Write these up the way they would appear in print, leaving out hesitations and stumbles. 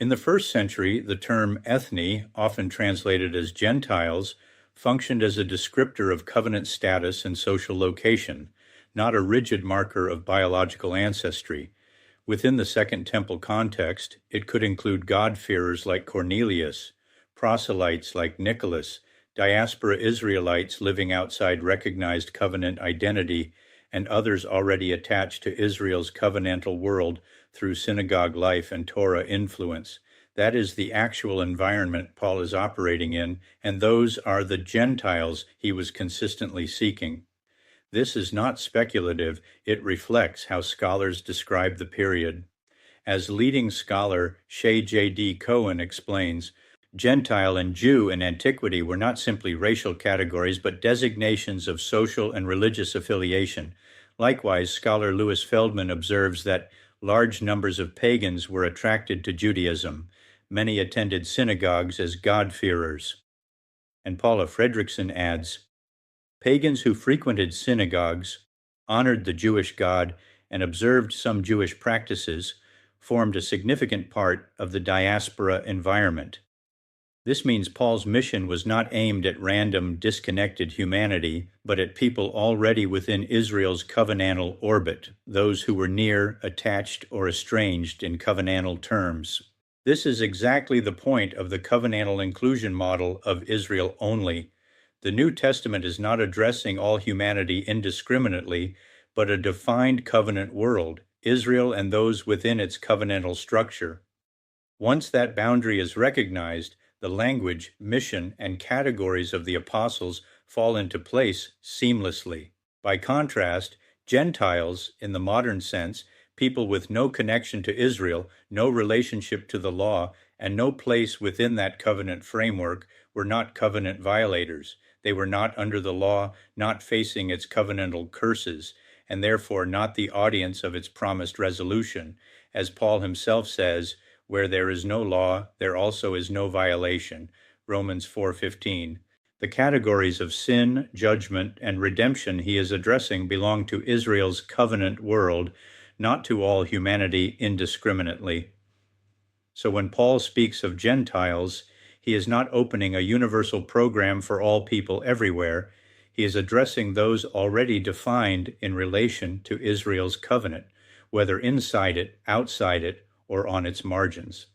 In the first century, the term ethne, often translated as Gentiles, functioned as a descriptor of covenant status and social location, not a rigid marker of biological ancestry. Within the Second Temple context, it could include God-fearers like Cornelius, proselytes like Nicholas, diaspora Israelites living outside recognized covenant identity, and others already attached to Israel's covenantal world through synagogue life and Torah influence. That is the actual environment Paul is operating in, and those are the Gentiles he was consistently seeking. This is not speculative, it reflects how scholars describe the period. As leading scholar Shea J.D. Cohen explains, Gentile and Jew in antiquity were not simply racial categories, but designations of social and religious affiliation. Likewise, scholar Louis Feldman observes that large numbers of pagans were attracted to Judaism. Many attended synagogues as God-fearers. And Paula Fredrickson adds, pagans who frequented synagogues, honored the Jewish God, and observed some Jewish practices formed a significant part of the diaspora environment. This means Paul's mission was not aimed at random, disconnected humanity, but at people already within Israel's covenantal orbit, those who were near, attached, or estranged in covenantal terms. This is exactly the point of the covenantal inclusion model of Israel only. The New Testament is not addressing all humanity indiscriminately, but a defined covenant world, Israel and those within its covenantal structure. Once that boundary is recognized, the language, mission, and categories of the apostles fall into place seamlessly. By contrast, Gentiles, in the modern sense, people with no connection to Israel, no relationship to the law, and no place within that covenant framework, were not covenant violators. They were not under the law, not facing its covenantal curses, and therefore not the audience of its promised resolution. As Paul himself says, where there is no law, there also is no violation. Romans 4:15. The categories of sin, judgment, and redemption he is addressing belong to Israel's covenant world, not to all humanity indiscriminately. So when Paul speaks of Gentiles, he is not opening a universal program for all people everywhere. He is addressing those already defined in relation to Israel's covenant, whether inside it, outside it, or on its margins.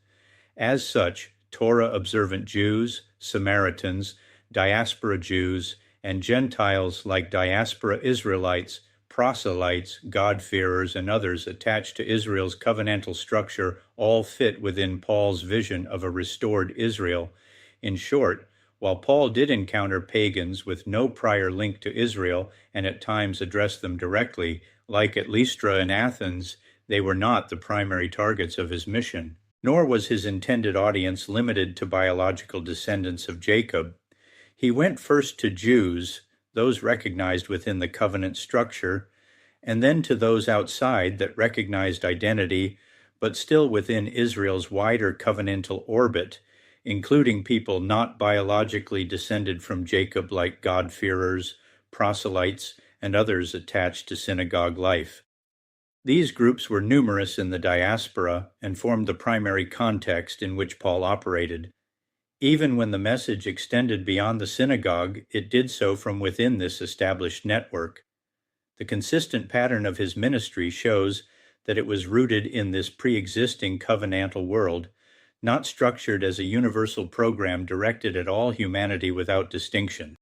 As such, Torah-observant Jews, Samaritans, diaspora Jews, and Gentiles like diaspora Israelites, proselytes, God-fearers, and others attached to Israel's covenantal structure all fit within Paul's vision of a restored Israel. In short, while Paul did encounter pagans with no prior link to Israel and at times addressed them directly, like at Lystra and Athens, they were not the primary targets of his mission. Nor was his intended audience limited to biological descendants of Jacob. He went first to Jews, those recognized within the covenant structure, and then to those outside that recognized identity, but still within Israel's wider covenantal orbit, including people not biologically descended from Jacob like God-fearers, proselytes, and others attached to synagogue life. These groups were numerous in the diaspora and formed the primary context in which Paul operated. Even when the message extended beyond the synagogue, it did so from within this established network. The consistent pattern of his ministry shows that it was rooted in this pre-existing covenantal world, not structured as a universal program directed at all humanity without distinction.